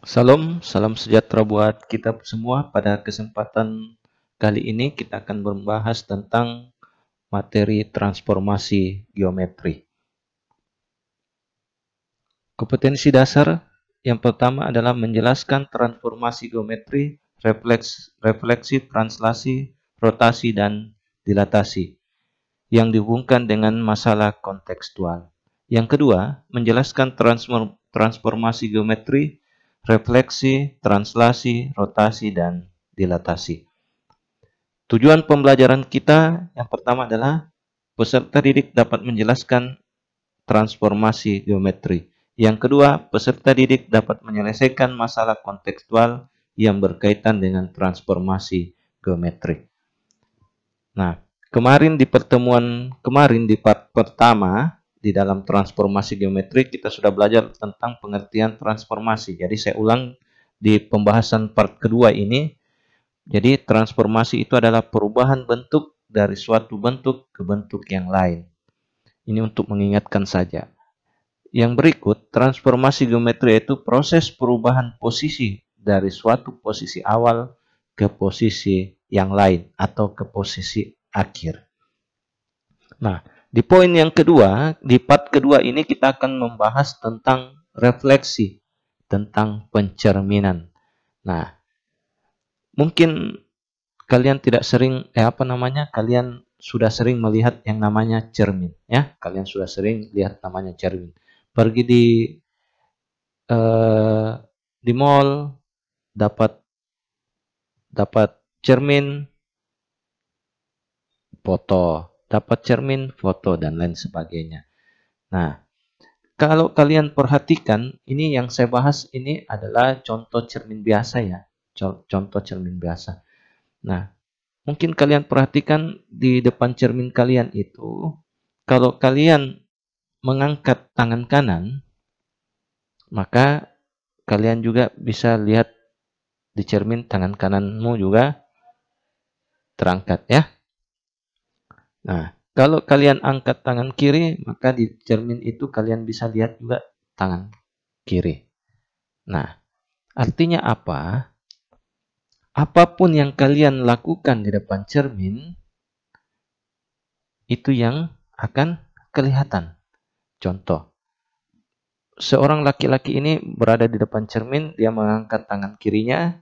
Salam, salam sejahtera buat kita semua. Pada kesempatan kali ini kita akan membahas tentang materi transformasi geometri. Kompetensi dasar yang pertama adalah menjelaskan transformasi geometri, refleksi, translasi, rotasi, dan dilatasi yang dihubungkan dengan masalah kontekstual. Yang kedua, menjelaskan transformasi geometri, refleksi, translasi, rotasi, dan dilatasi. Tujuan pembelajaran kita yang pertama adalah peserta didik dapat menjelaskan transformasi geometri. Yang kedua, peserta didik dapat menyelesaikan masalah kontekstual yang berkaitan dengan transformasi geometri. Nah, di pertemuan kemarin di part pertama di dalam transformasi geometri kita sudah belajar tentang pengertian transformasi. Jadi saya ulang di pembahasan part kedua ini. Jadi transformasi itu adalah perubahan bentuk dari suatu bentuk ke bentuk yang lain. Ini untuk mengingatkan saja. Yang berikut, transformasi geometri itu proses perubahan posisi dari suatu posisi awal ke posisi yang lain atau ke posisi akhir. Nah, di poin yang kedua, di part kedua ini kita akan membahas tentang refleksi, tentang pencerminan. Nah, mungkin kalian tidak sering, kalian sudah sering melihat yang namanya cermin, ya? Kalian sudah sering lihat namanya cermin. Pergi di mall, dapat cermin, foto, dapat cermin, foto, dan lain sebagainya. Nah, kalau kalian perhatikan, ini yang saya bahas ini adalah contoh cermin biasa ya, contoh cermin biasa. Nah, mungkin kalian perhatikan di depan cermin kalian itu, kalau kalian mengangkat tangan kanan, maka kalian juga bisa lihat di cermin tangan kananmu juga terangkat ya. Nah, kalau kalian angkat tangan kiri, maka di cermin itu kalian bisa lihat juga tangan kiri. Nah, artinya apa? Apapun yang kalian lakukan di depan cermin, itu yang akan kelihatan. Contoh, seorang laki-laki ini berada di depan cermin, dia mengangkat tangan kirinya,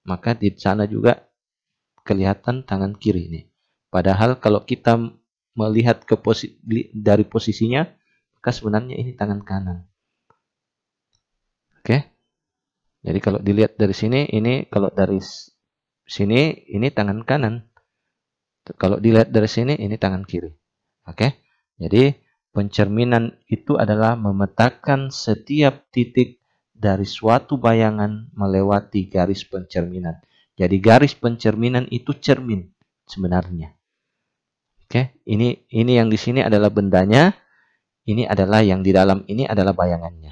maka di sana juga kelihatan tangan kiri ini. Padahal kalau kita melihat dari posisinya, maka sebenarnya ini tangan kanan. Oke? Jadi kalau dilihat dari sini, ini kalau dari sini, ini tangan kanan. Kalau dilihat dari sini, ini tangan kiri. Oke? Jadi pencerminan itu adalah memetakan setiap titik dari suatu bayangan melewati garis pencerminan. Jadi garis pencerminan itu cermin sebenarnya. Oke, ini yang di sini adalah bendanya, ini adalah yang di dalam ini adalah bayangannya.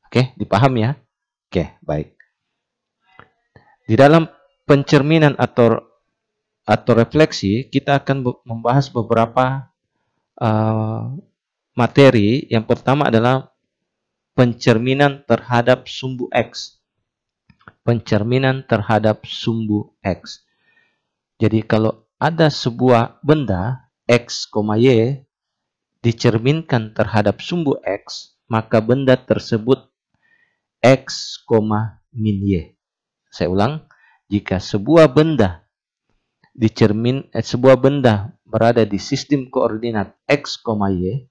Oke, dipaham ya? Oke, baik. Di dalam pencerminan atau refleksi, kita akan membahas beberapa materi. Yang pertama adalah pencerminan terhadap sumbu X. Pencerminan terhadap sumbu X. Jadi kalau ada sebuah benda X, Y dicerminkan terhadap sumbu X, maka benda tersebut X, min Y. Saya ulang, jika sebuah benda berada di sistem koordinat X, Y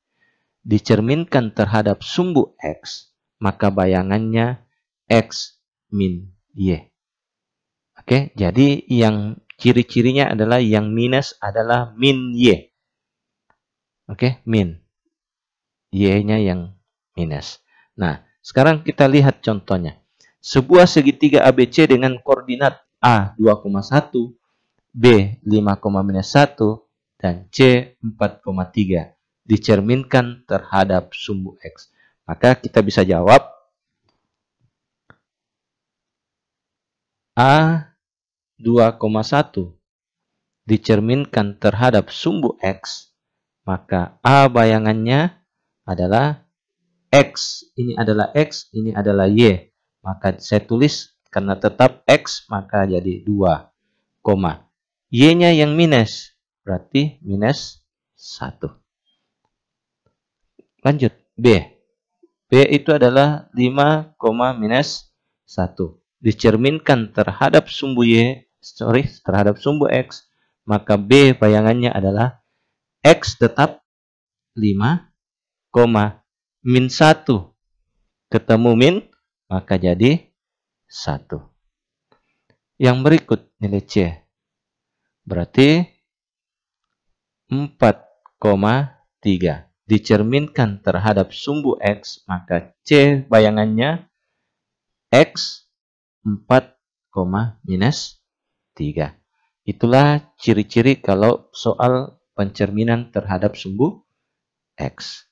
dicerminkan terhadap sumbu X, maka bayangannya X min Y. Oke, jadi yang ciri-cirinya adalah yang minus adalah min Y. Oke, min. Y-nya yang minus. Nah, sekarang kita lihat contohnya. Sebuah segitiga ABC dengan koordinat A 2,1, B 5,-1, dan C 4,3 dicerminkan terhadap sumbu X. Maka kita bisa jawab A 2,1 dicerminkan terhadap sumbu X, maka A bayangannya adalah X. Ini adalah X, ini adalah Y. maka saya tulis karena tetap X, maka jadi 2, Y-nya yang minus, berarti minus 1. Lanjut, B. B itu adalah 5, minus 1. Dicerminkan terhadap sumbu terhadap sumbu X, maka B bayangannya adalah X tetap 5, min 1. Ketemu min, maka jadi 1. Yang berikut nilai C. Berarti 4,3. Dicerminkan terhadap sumbu X, maka C bayangannya X 4, minus 3. Itulah ciri-ciri kalau soal pencerminan terhadap sumbu X.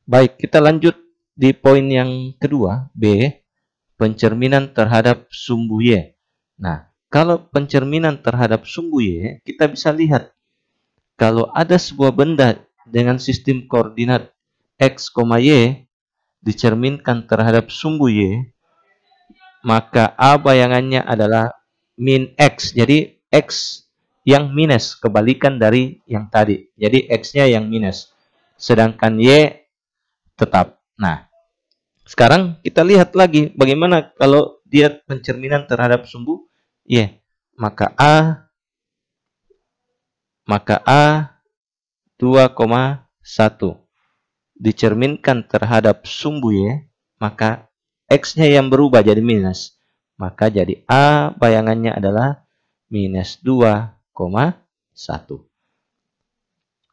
Baik, kita lanjut di poin yang kedua, B. Pencerminan terhadap sumbu Y. Nah, kalau pencerminan terhadap sumbu Y, kita bisa lihat kalau ada sebuah benda dengan sistem koordinat X, Y dicerminkan terhadap sumbu Y, maka A bayangannya adalah min X. Jadi X yang minus, kebalikan dari yang tadi. Jadi X-nya yang minus, sedangkan Y tetap. Nah, sekarang kita lihat lagi bagaimana kalau dia pencerminan terhadap sumbu Y. Maka A 2,1 dicerminkan terhadap sumbu Y, maka X-nya yang berubah jadi minus. Maka jadi A bayangannya adalah minus 2,1.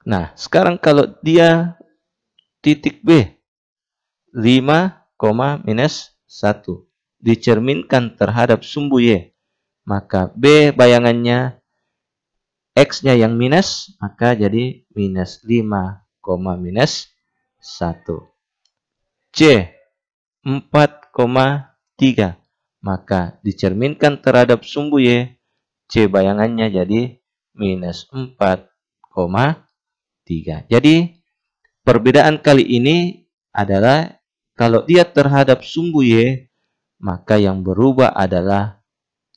Nah, sekarang kalau dia titik B, 5, minus 1 dicerminkan terhadap sumbu Y, maka B bayangannya X-nya yang minus, maka jadi minus 5, minus 1. C 4,3, maka dicerminkan terhadap sumbu Y, C bayangannya jadi minus 4,3. Jadi perbedaan kali ini adalah kalau dia terhadap sumbu Y, maka yang berubah adalah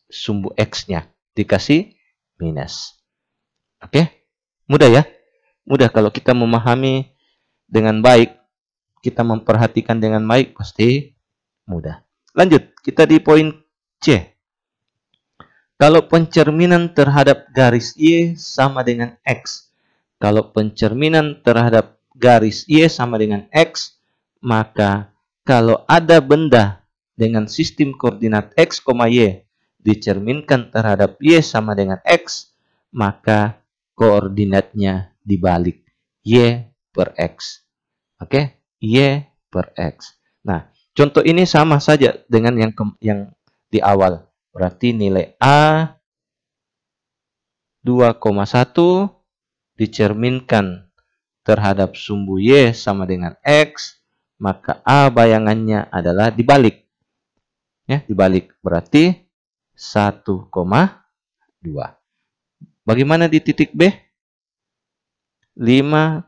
sumbu X-nya. Dikasih minus. Oke? Mudah ya? Mudah kalau kita memahami dengan baik, kita memperhatikan dengan baik, pasti mudah. Lanjut, kita di poin C. Kalau pencerminan terhadap garis Y sama dengan X. Kalau pencerminan terhadap garis Y sama dengan X, maka kalau ada benda dengan sistem koordinat X, Y dicerminkan terhadap Y sama dengan X, maka koordinatnya dibalik, Y per X. Oke, Y per X. Nah, contoh ini sama saja dengan yang di awal. Berarti nilai A 2,1 dicerminkan terhadap sumbu Y sama dengan X, maka A bayangannya adalah dibalik. Ya, dibalik. Berarti 1,2. Bagaimana di titik B? 5,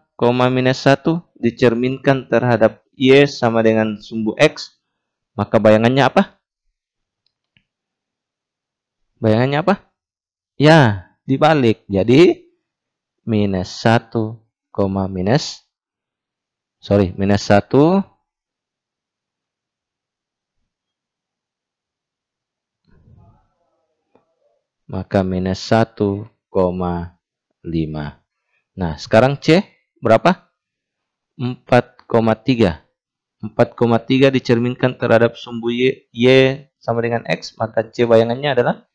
minus 1 dicerminkan terhadap Y sama dengan sumbu X, maka bayangannya apa? Bayangannya apa? Ya, dibalik. Jadi minus 1, minus 1 maka minus 1,5. Nah, sekarang C berapa? 4,3. 4,3 dicerminkan terhadap sumbu Y sama dengan X, maka C bayangannya adalah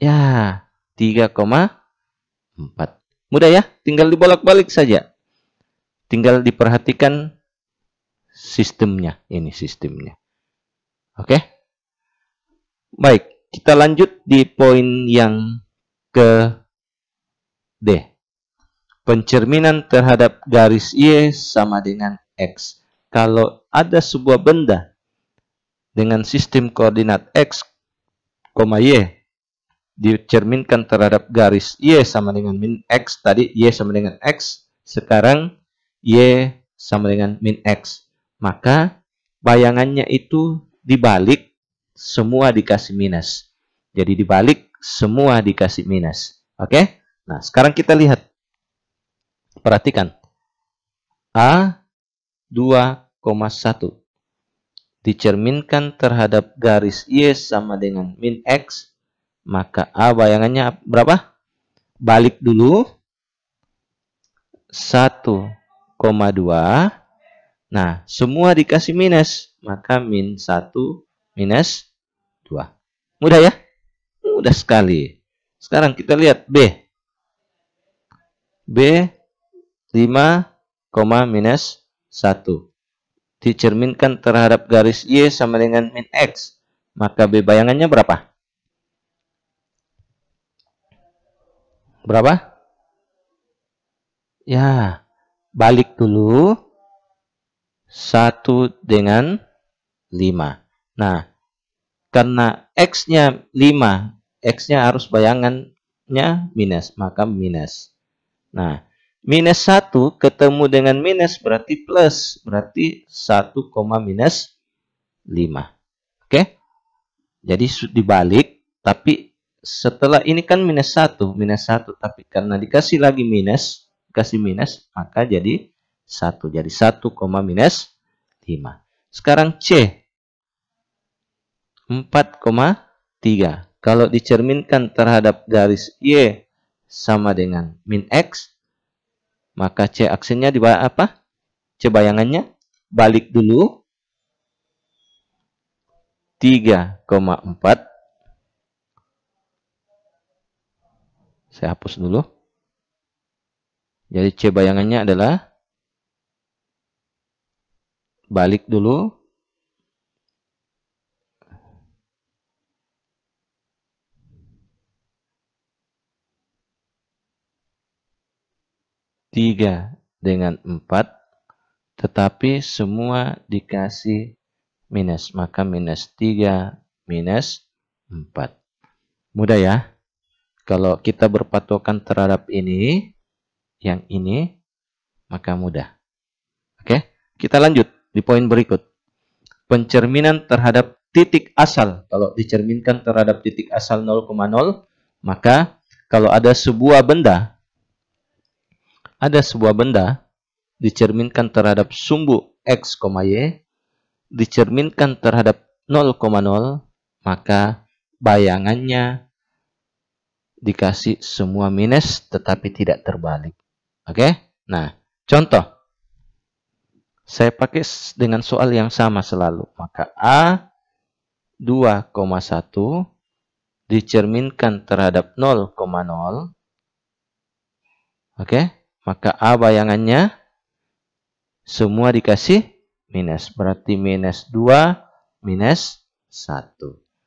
ya 3,4. Mudah ya, tinggal dibolak-balik saja. Tinggal diperhatikan sistemnya. Ini sistemnya. Oke? Baik, kita lanjut di poin yang ke D. Pencerminan terhadap garis Y sama dengan X. Kalau ada sebuah benda dengan sistem koordinat X, Y dicerminkan terhadap garis Y sama dengan min X, tadi Y sama dengan X, sekarang Y sama dengan min X. Maka bayangannya itu dibalik, semua dikasih minus. Jadi dibalik, semua dikasih minus. Oke? Nah, sekarang kita lihat. Perhatikan. A 2,1 dicerminkan terhadap garis Y sama dengan min X. Maka A bayangannya berapa? Balik dulu. 1,2. Nah, semua dikasih minus. Maka min 1 minus 2. Mudah ya? Mudah sekali. Sekarang kita lihat B. B 5, minus 1. Dicerminkan terhadap garis Y sama dengan min X. Maka B bayangannya berapa? Berapa? Ya, balik dulu. 1 dengan 5. Nah, karena X-nya 5, X-nya harus bayangannya minus, maka minus. Nah, minus 1 ketemu dengan minus berarti plus. Berarti 1, minus 5. Oke? Jadi dibalik, tapi setelah ini kan minus 1. Tapi karena dikasih lagi minus, maka jadi 1. Jadi 1, minus 5. Sekarang C. 4,3. Kalau dicerminkan terhadap garis Y sama dengan min X, maka C aksennya di bawah apa? C bayangannya balik dulu. 3,4. Saya hapus dulu. Jadi C bayangannya adalah balik dulu. 3 dengan 4, tetapi semua dikasih minus, maka minus 3 minus 4. Mudah ya? Kalau kita berpatokan terhadap ini, yang ini, maka mudah. Oke, kita lanjut di poin berikut. Pencerminan terhadap titik asal. Kalau dicerminkan terhadap titik asal 0,0, maka kalau ada sebuah benda dicerminkan terhadap sumbu X, Y, dicerminkan terhadap 0,0, maka bayangannya dikasih semua minus tetapi tidak terbalik. Oke? Nah, contoh. Saya pakai dengan soal yang sama selalu. Maka A 2,1 dicerminkan terhadap 0,0. Oke? Maka A bayangannya semua dikasih minus. Berarti minus 2 minus 1.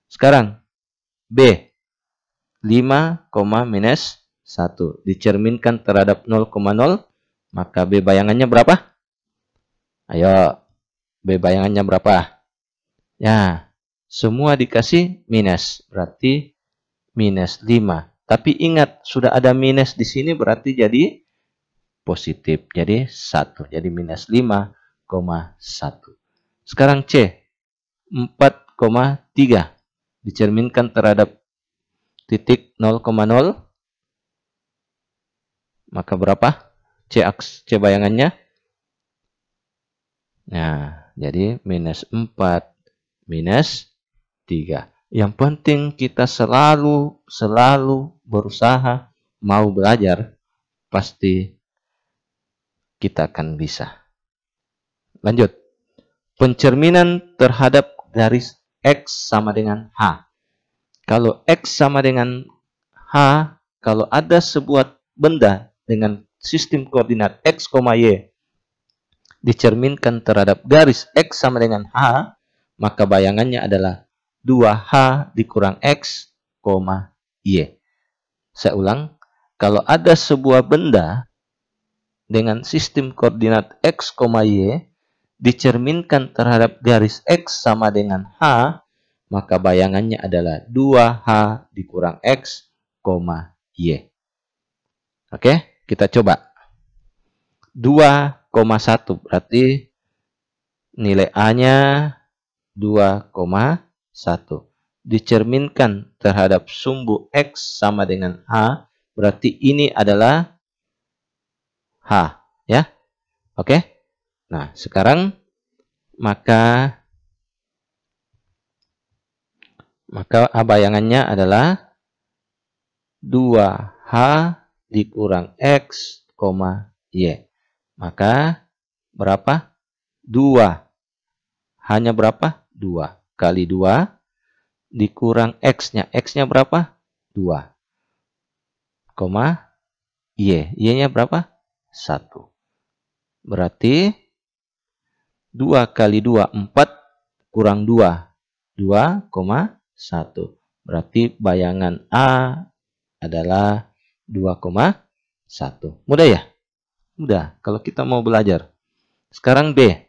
Sekarang B 5, minus 1 dicerminkan terhadap 0,0. Maka B bayangannya berapa? Ayo, B bayangannya berapa? Ya, semua dikasih minus. Berarti minus 5. Tapi ingat, sudah ada minus di sini berarti jadi positif. Jadi 1. Jadi minus 5,1. Sekarang C. 4,3. Dicerminkan terhadap titik 0,0. Maka berapa? C bayangannya. Nah, jadi minus 4 minus 3. Yang penting kita selalu berusaha mau belajar, pasti kita akan bisa. Lanjut. Pencerminan terhadap garis X sama dengan H. Kalau X sama dengan H, kalau ada sebuah benda dengan sistem koordinat X, Y dicerminkan terhadap garis X sama dengan H, maka bayangannya adalah 2H dikurang X, Y. Saya ulang, kalau ada sebuah benda dengan sistem koordinat X, Y dicerminkan terhadap garis X sama dengan H, maka bayangannya adalah 2H dikurang X, Y. Oke, kita coba. 2,1 Berarti nilai A-nya 2,1. Dicerminkan terhadap sumbu X sama dengan A, berarti ini adalah H, ya. Oke. Nah, sekarang maka A bayangannya adalah 2H dikurang X, Y. Maka berapa? 2. Hanya berapa? 2. Kali 2 dikurang X-nya. X-nya berapa? 2. Y. Y-nya berapa? 1. Berarti 2 kali 2, 4 kurang 2. 2,1. Berarti bayangan A adalah 2,1. Mudah ya? Mudah. Kalau kita mau belajar. Sekarang B.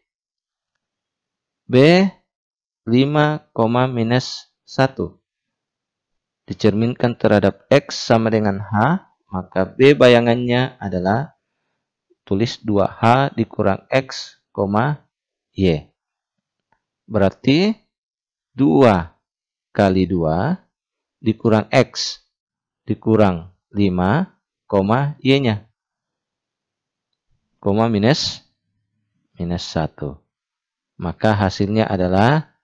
B 5, minus 1. Dicerminkan terhadap X sama dengan H. Maka B bayangannya adalah tulis 2H dikurang X, Y. Berarti 2 kali 2 dikurang X dikurang 5, Y-nya. Minus 1. Maka hasilnya adalah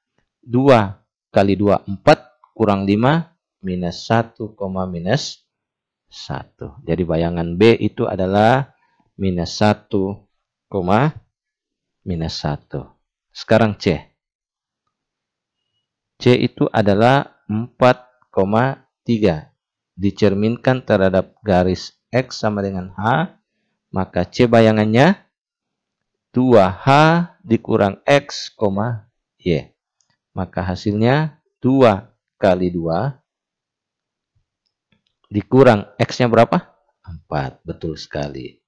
2 kali 2, 4 kurang 5 minus 1, minus 1. Jadi bayangan B itu adalah minus 1, minus 1. Sekarang C. C itu adalah 4,3. Dicerminkan terhadap garis X sama dengan H. Maka C bayangannya 2H dikurang X, Y. Maka hasilnya 2 kali 2 dikurang X-nya berapa? 4. Betul sekali.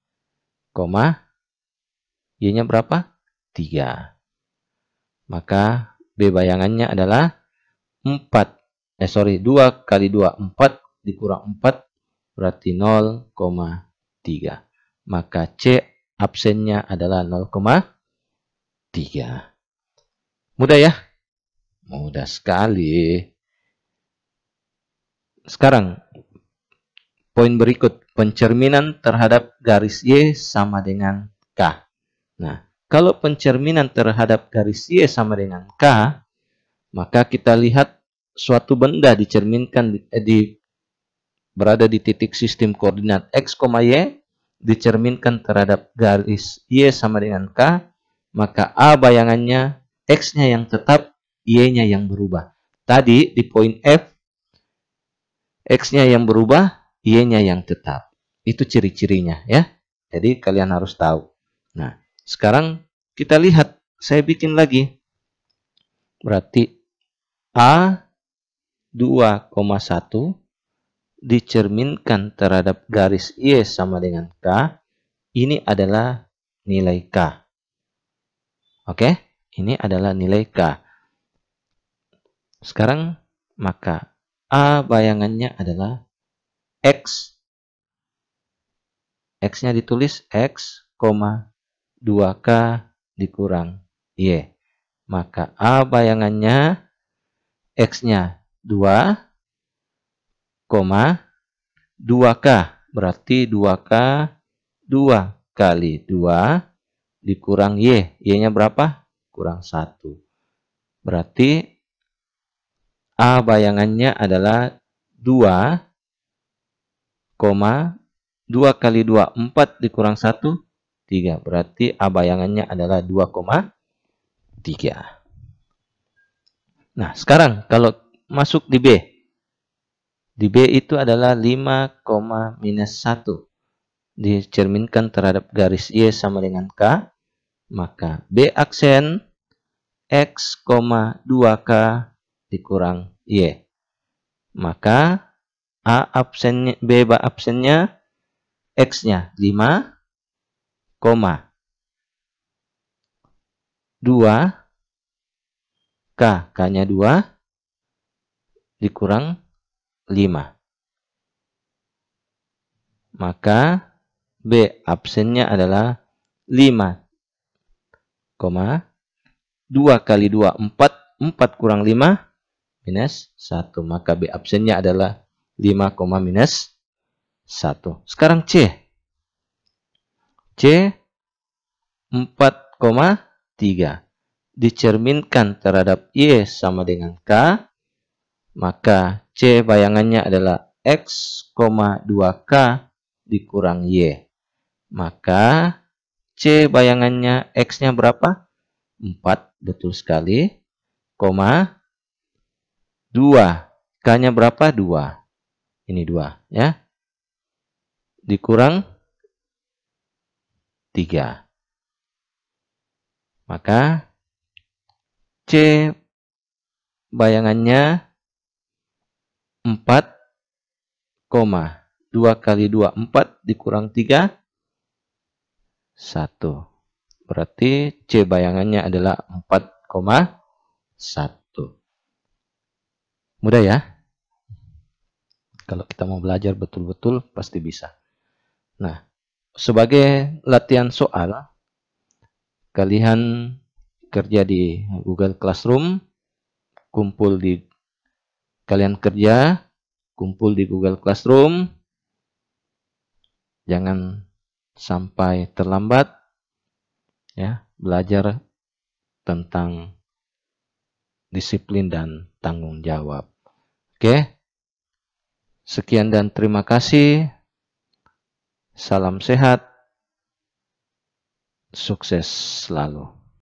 Y-nya berapa? 3. Maka B bayangannya adalah 2 kali 2, 4 dikurang 4 berarti 0,3. Maka C absennya adalah 0,3. Mudah ya? Mudah sekali. Sekarang poin berikut, pencerminan terhadap garis Y sama dengan K. Nah, kalau pencerminan terhadap garis Y sama dengan K, maka kita lihat suatu benda dicerminkan berada di titik sistem koordinat X, Y, dicerminkan terhadap garis Y sama dengan K, maka A bayangannya X-nya yang tetap, Y-nya yang berubah. Tadi di poin F, X-nya yang berubah, Y-nya yang tetap. Itu ciri-cirinya ya. Jadi kalian harus tahu. Nah, sekarang kita lihat. Saya bikin lagi. Berarti A 2,1 dicerminkan terhadap garis Y sama dengan K. Ini adalah nilai K. Oke? Ini adalah nilai K. Sekarang maka A bayangannya adalah X. X-nya ditulis X, 2K dikurang Y. Maka A bayangannya X-nya 2, 2K. Berarti 2K, 2 kali 2 dikurang Y. Y-nya berapa? Kurang 1. Berarti A bayangannya adalah 2, 2 kali 2, 4 dikurang 1, 3. Berarti A bayangannya adalah 2,3. Nah, sekarang kalau masuk di B. Di B itu adalah 5, minus 1. Dicerminkan terhadap garis Y sama dengan K. Maka B aksen X, 2K dikurang Y. Maka A absennya, B absennya X-nya 5, 2, K-nya 2 dikurang 5. Maka B absennya adalah 5 2 kali 2, 4. 4 kurang 5, minus 1. Maka B absennya adalah 5, minus 1. Sekarang C. C 4,3. Dicerminkan terhadap Y sama dengan K, maka C bayangannya adalah X, 2K dikurang Y. Maka C bayangannya X-nya berapa? 4, betul sekali. 2. K-nya berapa? 2. Ini 2, ya. Dikurang 3. Maka C bayangannya 4, 2 kali 2, 4 dikurang 3, 1. Berarti C bayangannya adalah 4,1. Mudah ya? Kalau kita mau belajar betul-betul pasti bisa. Nah, sebagai latihan soal, kalian kerja di Google Classroom, kalian kerja, kumpul di Google Classroom, jangan sampai terlambat, ya, belajar tentang disiplin dan tanggung jawab. Oke, sekian dan terima kasih. Salam sehat, sukses selalu.